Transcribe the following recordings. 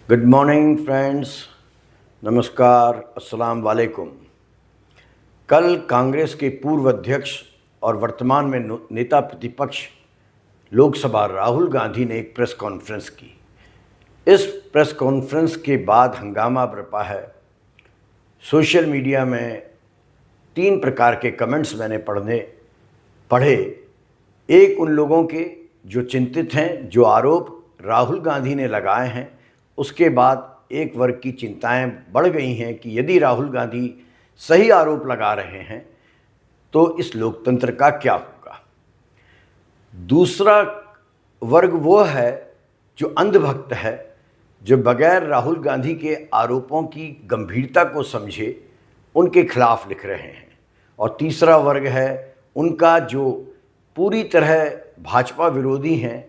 Good morning friends, नमस्कार, अस्सलाम वालेकुम। कल कांग्रेस के पूर्व अध्यक्ष और वर्तमान में नेता प्रतिपक्ष लोकसभा राहुल गांधी ने एक प्रेस कॉन्फ्रेंस की। इस प्रेस कॉन्फ्रेंस के बाद हंगामा बरपा है। सोशल मीडिया में 3 प्रकार के कमेंट्स मैंने पढ़े। एक, उन लोगों के जो चिंतित हैं, जो आरोप राहुल गांधी ने लगाए हैं। उसके बाद एक वर्ग की चिंताएं बढ़ गई हैं कि यदि राहुल गांधी सही आरोप लगा रहे हैं तो इस लोकतंत्र का क्या होगा। दूसरा वर्ग वो है जो अंधभक्त है, जो बगैर राहुल गांधी के आरोपों की गंभीरता को समझे उनके खिलाफ लिख रहे हैं। और तीसरा वर्ग है उनका जो पूरी तरह भाजपा विरोधी हैं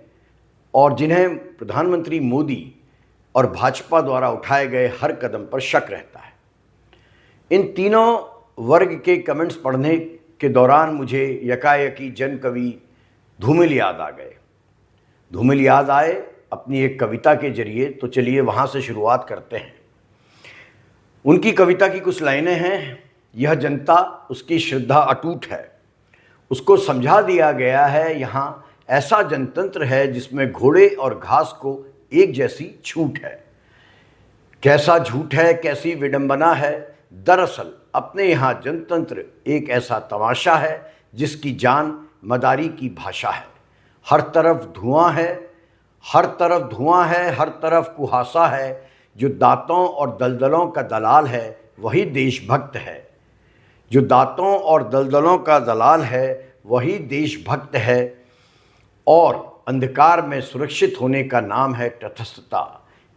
और जिन्हें प्रधानमंत्री मोदी और भाजपा द्वारा उठाए गए हर कदम पर शक रहता है। इन तीनों वर्ग के कमेंट्स पढ़ने के दौरान मुझे यकायकी जन कवि धूमिल याद आ गए। धूमिल याद आए अपनी एक कविता के जरिए, तो चलिए वहाँ से शुरुआत करते हैं। उनकी कविता की कुछ लाइनें हैं। यह जनता, उसकी श्रद्धा अटूट है, उसको समझा दिया गया है यहाँ ऐसा जनतंत्र है जिसमें घोड़े और घास को एक जैसी छूट है। कैसा झूठ है, कैसी विडंबना है, दरअसल अपने यहाँ जनतंत्र एक ऐसा तमाशा है जिसकी जान मदारी की भाषा है। हर तरफ धुआं है, हर तरफ धुआं है, हर तरफ कुहासा है। जो दांतों और दलदलों का दलाल है वही देशभक्त है। जो दांतों और दलदलों का दलाल है वही देशभक्त है। और अंधकार में सुरक्षित होने का नाम है तटस्थता।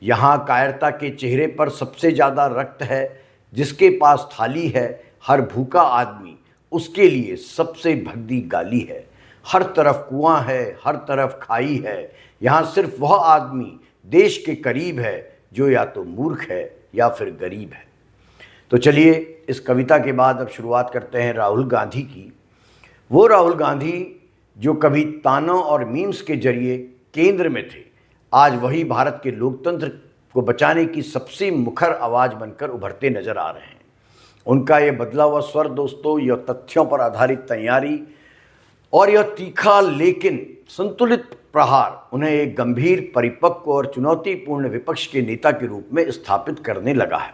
यहाँ कायरता के चेहरे पर सबसे ज़्यादा रक्त है। जिसके पास थाली है हर भूखा आदमी उसके लिए सबसे भद्दी गाली है। हर तरफ कुआं है, हर तरफ खाई है। यहाँ सिर्फ वह आदमी देश के करीब है जो या तो मूर्ख है या फिर गरीब है। तो चलिए इस कविता के बाद अब शुरुआत करते हैं राहुल गांधी की। वो राहुल गांधी जो कभी तानों और मीम्स के जरिए केंद्र में थे, आज वही भारत के लोकतंत्र को बचाने की सबसे मुखर आवाज़ बनकर उभरते नजर आ रहे हैं। उनका ये बदला हुआ स्वर दोस्तों, यह तथ्यों पर आधारित तैयारी और यह तीखा लेकिन संतुलित प्रहार उन्हें एक गंभीर, परिपक्व और चुनौतीपूर्ण विपक्ष के नेता के रूप में स्थापित करने लगा है।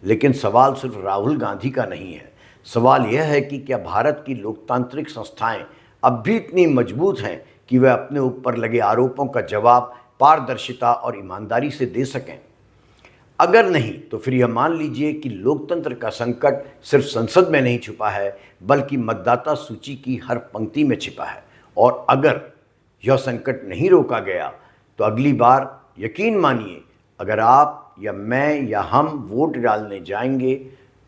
लेकिन सवाल सिर्फ राहुल गांधी का नहीं है। सवाल यह है कि क्या भारत की लोकतांत्रिक संस्थाएं अब भी इतनी मजबूत हैं कि वे अपने ऊपर लगे आरोपों का जवाब पारदर्शिता और ईमानदारी से दे सकें। अगर नहीं तो फिर यह मान लीजिए कि लोकतंत्र का संकट सिर्फ संसद में नहीं छुपा है बल्कि मतदाता सूची की हर पंक्ति में छिपा है। और अगर यह संकट नहीं रोका गया तो अगली बार यकीन मानिए, अगर आप या मैं या हम वोट डालने जाएंगे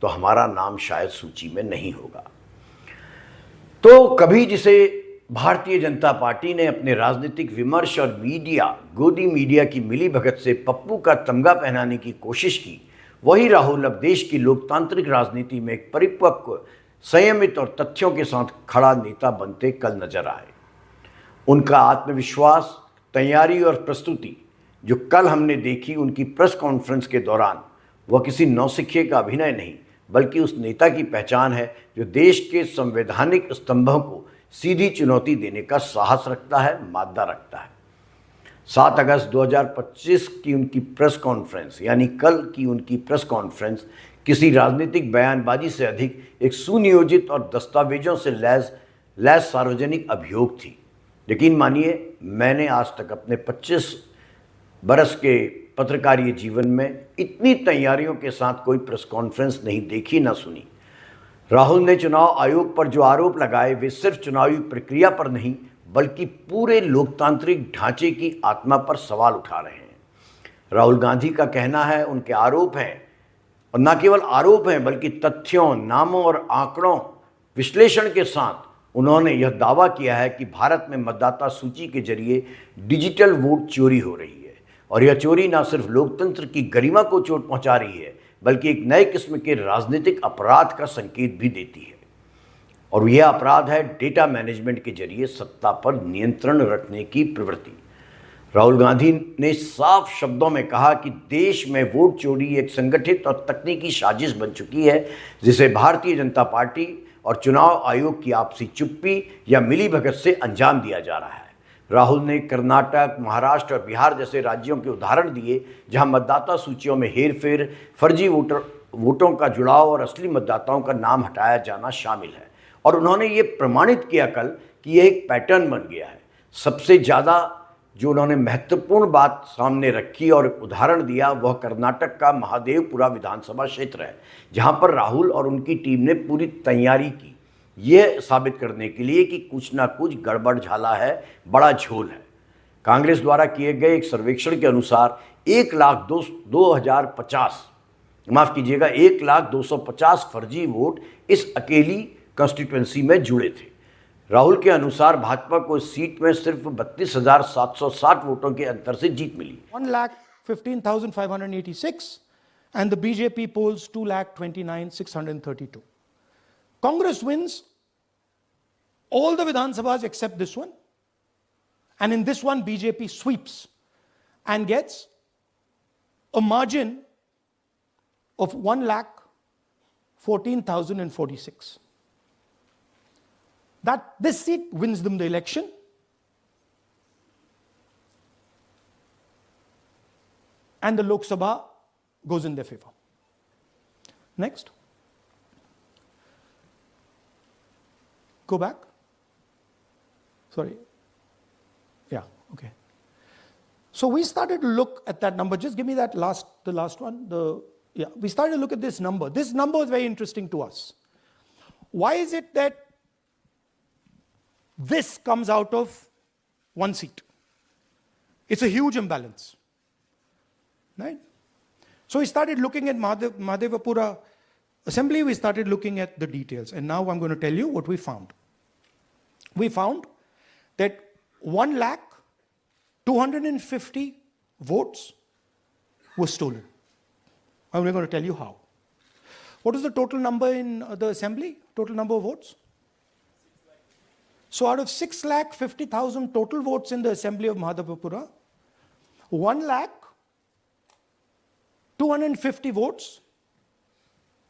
तो हमारा नाम शायद सूची में नहीं होगा। तो कभी जिसे भारतीय जनता पार्टी ने अपने राजनीतिक विमर्श और गोदी मीडिया की मिलीभगत से पप्पू का तमगा पहनाने की कोशिश की, वही राहुल अब देश की लोकतांत्रिक राजनीति में एक परिपक्व, संयमित और तथ्यों के साथ खड़ा नेता बनते कल नजर आए। उनका आत्मविश्वास, तैयारी और प्रस्तुति जो कल हमने देखी उनकी प्रेस कॉन्फ्रेंस के दौरान, वह किसी नौसिखिए का अभिनय नहीं बल्कि उस नेता की पहचान है जो देश के संवैधानिक स्तंभों को सीधी चुनौती देने का साहस रखता है, मादा रखता है। 7 अगस्त 2025 की उनकी प्रेस कॉन्फ्रेंस, यानी कल की उनकी प्रेस कॉन्फ्रेंस, किसी राजनीतिक बयानबाजी से अधिक एक सुनियोजित और दस्तावेजों से लैस सार्वजनिक अभियोग थी। यकीन मानिए, मैंने आज तक अपने 25 बरस के पत्रकारीय जीवन में इतनी तैयारियों के साथ कोई प्रेस कॉन्फ्रेंस नहीं देखी, ना सुनी। राहुल ने चुनाव आयोग पर जो आरोप लगाए वे सिर्फ चुनावी प्रक्रिया पर नहीं बल्कि पूरे लोकतांत्रिक ढांचे की आत्मा पर सवाल उठा रहे हैं। राहुल गांधी का कहना है उनके आरोप हैं, और न केवल आरोप हैं बल्कि तथ्यों, नामों और आंकड़ों विश्लेषण के साथ उन्होंने यह दावा किया है कि भारत में मतदाता सूची के जरिए डिजिटल वोट चोरी हो रही है। और यह चोरी न सिर्फ लोकतंत्र की गरिमा को चोट पहुंचा रही है बल्कि एक नए किस्म के राजनीतिक अपराध का संकेत भी देती है। और यह अपराध है डेटा मैनेजमेंट के जरिए सत्ता पर नियंत्रण रखने की प्रवृत्ति। राहुल गांधी ने साफ शब्दों में कहा कि देश में वोट चोरी एक संगठित और तकनीकी साजिश बन चुकी है, जिसे भारतीय जनता पार्टी और चुनाव आयोग की आपसी चुप्पी या मिलीभगत से अंजाम दिया जा रहा है। राहुल ने कर्नाटक, महाराष्ट्र और बिहार जैसे राज्यों के उदाहरण दिए जहां मतदाता सूचियों में हेरफेर, फर्जी वोटों का जुड़ाव और असली मतदाताओं का नाम हटाया जाना शामिल है। और उन्होंने ये प्रमाणित किया कल कि यह एक पैटर्न बन गया है। सबसे ज़्यादा जो उन्होंने महत्वपूर्ण बात सामने रखी और उदाहरण दिया वह कर्नाटक का महादेवपुरा विधानसभा क्षेत्र है, जहां पर राहुल और उनकी टीम ने पूरी तैयारी की, यह साबित करने के लिए कि कुछ ना कुछ गड़बड़ झाला है, बड़ा झोल है। कांग्रेस द्वारा किए गए एक सर्वेक्षण के अनुसार 1,250 फर्जी वोट इस अकेली कंस्टिट्यूएंसी में जुड़े थे। राहुल के अनुसार भाजपा को इस सीट में सिर्फ 32,760 वोटों के अंतर से जीत मिली। 1,15,586 and the BJP polls 2,29,632. Congress wins all the Vidhan Sabhas except this one, and in this one BJP sweeps and gets a margin of 1,14,046. That this seat wins them the election. And the Lok Sabha goes in their favor. Next. Go back. Sorry. Yeah, okay. So we started to look at that number. Just give me that the last one. We started to look at this number. This number is very interesting to us. Why is it that this comes out of one seat? It's a huge imbalance, right? So we started looking at Mahadevapura Assembly, we started looking at the details, and now I'm going to tell you what we found. We found that 1,250,000 votes were stolen. I'm going to tell you how. What is the total number in the assembly? Total number of votes? So out of 6,50,000 total votes in the assembly of Mahadevapura, 1,250,000 votes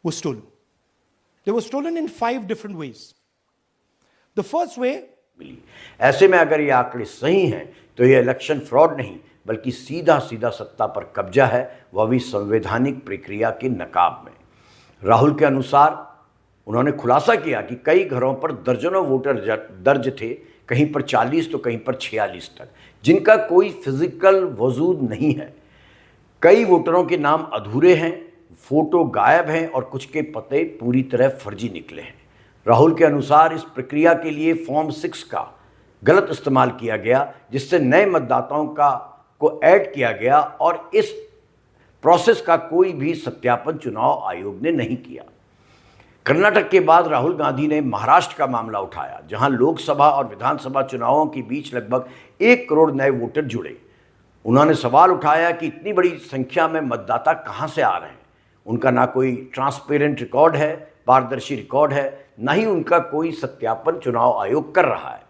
were stolen. They were stolen in 5 different ways. The first way, ऐसे में अगर ये आंकड़े सही हैं तो ये election fraud नहीं बल्कि सीधा सीधा सत्ता पर कब्जा है, वह भी संवैधानिक प्रक्रिया के नकाब में। राहुल के अनुसार उन्होंने खुलासा किया कि कई घरों पर दर्जनों वोटर दर्ज थे, कहीं पर 40 तो कहीं पर 46 तक, जिनका कोई फिजिकल वजूद नहीं है। कई वोटरों के नाम अधूरे हैं, फोटो गायब हैं और कुछ के पते पूरी तरह फर्जी निकले हैं। राहुल के अनुसार इस प्रक्रिया के लिए फॉर्म 6 का गलत इस्तेमाल किया गया, जिससे नए मतदाताओं को ऐड किया गया और इस प्रोसेस का कोई भी सत्यापन चुनाव आयोग ने नहीं किया। कर्नाटक के बाद राहुल गांधी ने महाराष्ट्र का मामला उठाया, जहां लोकसभा और विधानसभा चुनावों के बीच लगभग 1 करोड़ नए वोटर जुड़े। उन्होंने सवाल उठाया कि इतनी बड़ी संख्या में मतदाता कहां से आ रहे हैं। उनका ना कोई ट्रांसपेरेंट रिकॉर्ड है, पारदर्शी रिकॉर्ड है, ना ही उनका कोई सत्यापन चुनाव आयोग कर रहा है।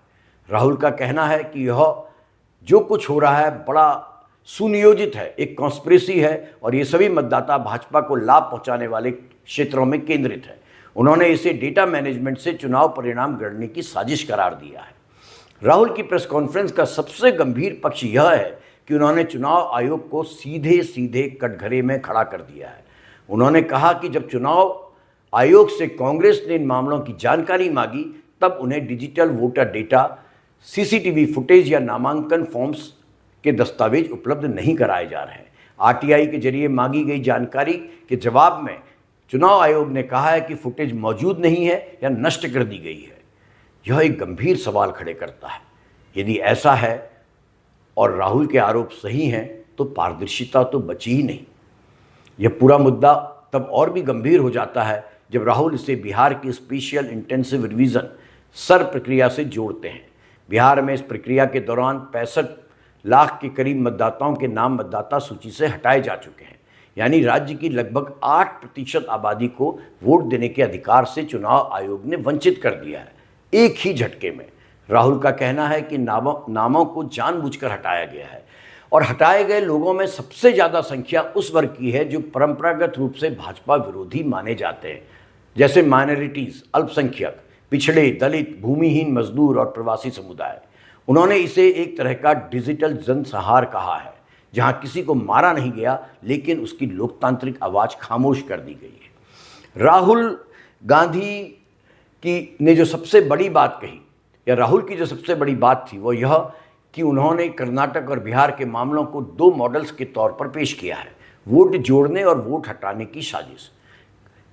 राहुल का कहना है कि यह जो कुछ हो रहा है बड़ा सुनियोजित है, एक कॉन्स्पिरेसी है और ये सभी मतदाता भाजपा को लाभ पहुंचाने वाले क्षेत्रों में केंद्रित है। उन्होंने इसे डेटा मैनेजमेंट से चुनाव परिणाम गढ़ने की साजिश करार दिया है। राहुल की प्रेस कॉन्फ्रेंस का सबसे गंभीर पक्ष यह है कि उन्होंने चुनाव आयोग को सीधे सीधे कटघरे में खड़ा कर दिया है। उन्होंने कहा कि जब चुनाव आयोग से कांग्रेस ने इन मामलों की जानकारी मांगी, तब उन्हें digital voter data, CCTV footage या नामांकन फॉर्म्स के दस्तावेज उपलब्ध नहीं कराए जा रहे हैं। आरटीआई के जरिए मांगी गई जानकारी के जवाब में चुनाव आयोग ने कहा है कि फुटेज मौजूद नहीं है या नष्ट कर दी गई है। यह एक गंभीर सवाल खड़े करता है। यदि ऐसा है और राहुल के आरोप सही हैं तो पारदर्शिता तो बची ही नहीं। यह पूरा मुद्दा तब और भी गंभीर हो जाता है जब राहुल इसे बिहार की स्पेशल इंटेंसिव रिवीजन सर प्रक्रिया से जोड़ते हैं। बिहार में इस प्रक्रिया के दौरान 65 लाख के करीब मतदाताओं के नाम मतदाता सूची से हटाए जा चुके हैं, यानी राज्य की लगभग 8% आबादी को वोट देने के अधिकार से चुनाव आयोग ने वंचित कर दिया है। एक ही झटके में राहुल का कहना है कि नामों को जानबूझकर हटाया गया है और हटाए गए लोगों में सबसे ज़्यादा संख्या उस वर्ग की है जो परंपरागत रूप से भाजपा विरोधी माने जाते हैं, जैसे माइनॉरिटीज़, अल्पसंख्यक, पिछड़े, दलित, भूमिहीन, मजदूर और प्रवासी समुदाय। उन्होंने इसे एक तरह का डिजिटल जनसंहार कहा है, जहां किसी को मारा नहीं गया लेकिन उसकी लोकतांत्रिक आवाज़ खामोश कर दी गई है। राहुल गांधी की ने जो सबसे बड़ी बात कही, या राहुल की जो सबसे बड़ी बात थी, वो यह कि उन्होंने कर्नाटक और बिहार के मामलों को दो मॉडल्स के तौर पर पेश किया है, वोट जोड़ने और वोट हटाने की साजिश।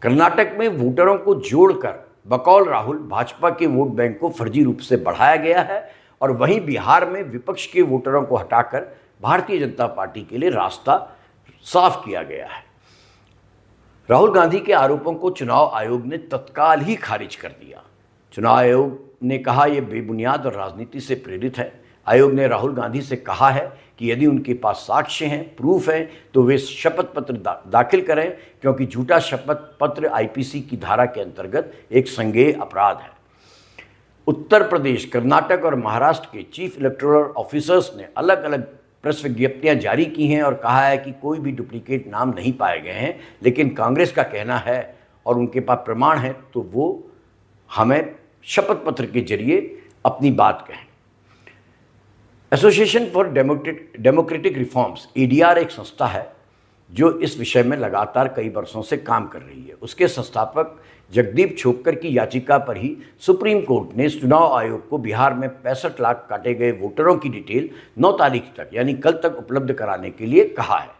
कर्नाटक में वोटरों को जोड़कर बकौल राहुल भाजपा के वोट बैंक को फर्जी रूप से बढ़ाया गया है और वहीं बिहार में विपक्ष के वोटरों को हटाकर भारतीय जनता पार्टी के लिए रास्ता साफ किया गया है। राहुल गांधी के आरोपों को चुनाव आयोग ने तत्काल ही खारिज कर दिया। चुनाव आयोग ने कहा यह बेबुनियाद और राजनीति से प्रेरित है। आयोग ने राहुल गांधी से कहा है कि यदि उनके पास साक्ष्य हैं, प्रूफ हैं, तो वे शपथ पत्र दाखिल करें, क्योंकि झूठा शपथ पत्र आईपीसी की धारा के अंतर्गत एक संज्ञेय अपराध है। उत्तर प्रदेश, कर्नाटक और महाराष्ट्र के चीफ इलेक्टोरल ऑफिसर्स ने अलग अलग प्रेस विज्ञप्तियां जारी की हैं और कहा है कि कोई भी डुप्लीकेट नाम नहीं पाए गए हैं, लेकिन कांग्रेस का कहना है और उनके पास प्रमाण है तो वो हमें शपथ पत्र के जरिए अपनी बात कहें। Association for democratic reforms, ADR, एक संस्था है जो इस विषय में लगातार कई वर्षों से काम कर रही है। उसके संस्थापक जगदीप छोक्कर की याचिका पर ही सुप्रीम कोर्ट ने चुनाव आयोग को बिहार में 65 लाख काटे गए वोटरों की डिटेल 9 तारीख तक यानी कल तक उपलब्ध कराने के लिए कहा है।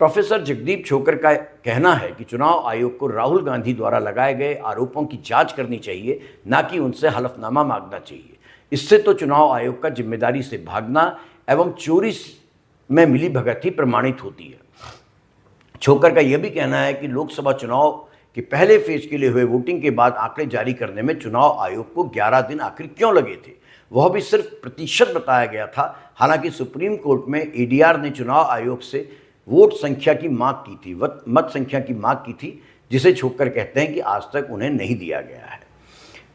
प्रोफेसर जगदीप छोक्कर का कहना है कि चुनाव आयोग को राहुल गांधी द्वारा लगाए गए आरोपों की जांच करनी चाहिए, ना कि उनसे हलफनामा मांगना चाहिए। इससे तो चुनाव आयोग का जिम्मेदारी से भागना एवं चोरी में मिली भगत ही प्रमाणित होती है। छोक्कर का यह भी कहना है कि लोकसभा चुनाव के पहले फेज के लिए हुए वोटिंग के बाद आंकड़े जारी करने में चुनाव आयोग को 11 दिन आखिर क्यों लगे थे, वह भी सिर्फ प्रतिशत बताया गया था। हालांकि सुप्रीम कोर्ट में एडीआर ने चुनाव आयोग से वोट संख्या की मांग की थी, मत संख्या की मांग की थी, जिसे छोक्कर कहते हैं कि आज तक उन्हें नहीं दिया गया है।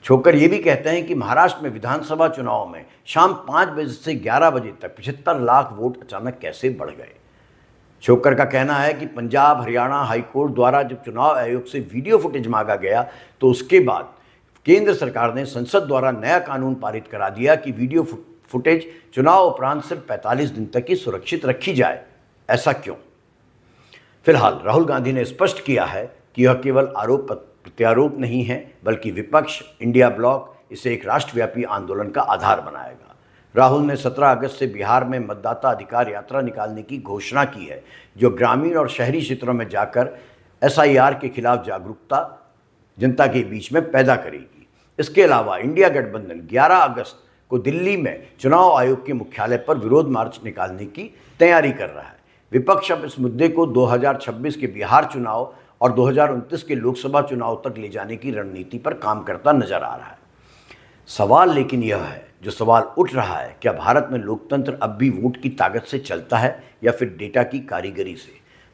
छोक्कर ये भी कहते हैं कि महाराष्ट्र में विधानसभा चुनाव में शाम 5 बजे से 11 बजे तक 75 लाख वोट अचानक कैसे बढ़ गए। छोक्कर का कहना है कि पंजाब, हरियाणा हाईकोर्ट द्वारा जब चुनाव आयोग से वीडियो फुटेज मांगा गया तो उसके बाद केंद्र सरकार ने संसद द्वारा नया कानून पारित करा दिया कि वीडियो फुटेज चुनाव उपरांत सिर्फ 45 दिन तक ही सुरक्षित रखी जाए। ऐसा क्यों? फिलहाल राहुल गांधी ने स्पष्ट किया है कि यह केवल आरोप प्रत्यारोप नहीं है, बल्कि विपक्ष, इंडिया ब्लॉक इसे एक राष्ट्रव्यापी आंदोलन का आधार बनाएगा। राहुल ने 17 अगस्त से बिहार में मतदाता अधिकार यात्रा निकालने की घोषणा की है, जो ग्रामीण और शहरी क्षेत्रों में जाकर एसआईआर के खिलाफ जागरूकता जनता के बीच में पैदा करेगी। इसके अलावा इंडिया गठबंधन 11 अगस्त को दिल्ली में चुनाव आयोग के मुख्यालय पर विरोध मार्च निकालने की तैयारी कर रहा है। विपक्ष अब इस मुद्दे को 2026 के बिहार चुनाव और 2029 के लोकसभा चुनाव तक ले जाने की रणनीति पर काम करता नजर आ रहा है। सवाल लेकिन यह है, जो सवाल उठ रहा है, क्या भारत में लोकतंत्र अब भी वोट की ताकत से चलता है या फिर डेटा की कारीगरी से?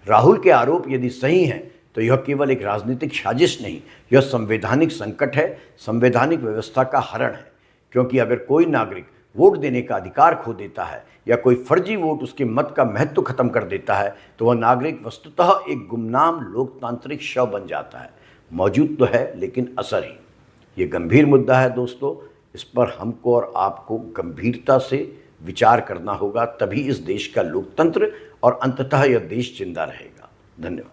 राहुल के आरोप यदि सही हैं तो यह केवल एक राजनीतिक साजिश नहीं, यह संवैधानिक संकट है, संवैधानिक व्यवस्था का हरण है। क्योंकि अगर कोई नागरिक वोट देने का अधिकार खो देता है या कोई फर्जी वोट उसके मत का महत्व खत्म कर देता है तो वह नागरिक वस्तुतः एक गुमनाम लोकतांत्रिक शव बन जाता है। मौजूद तो है लेकिन असरहीन। ये गंभीर मुद्दा है दोस्तों, इस पर हमको और आपको गंभीरता से विचार करना होगा, तभी इस देश का लोकतंत्र और अंततः यह देश जिंदा रहेगा। धन्यवाद।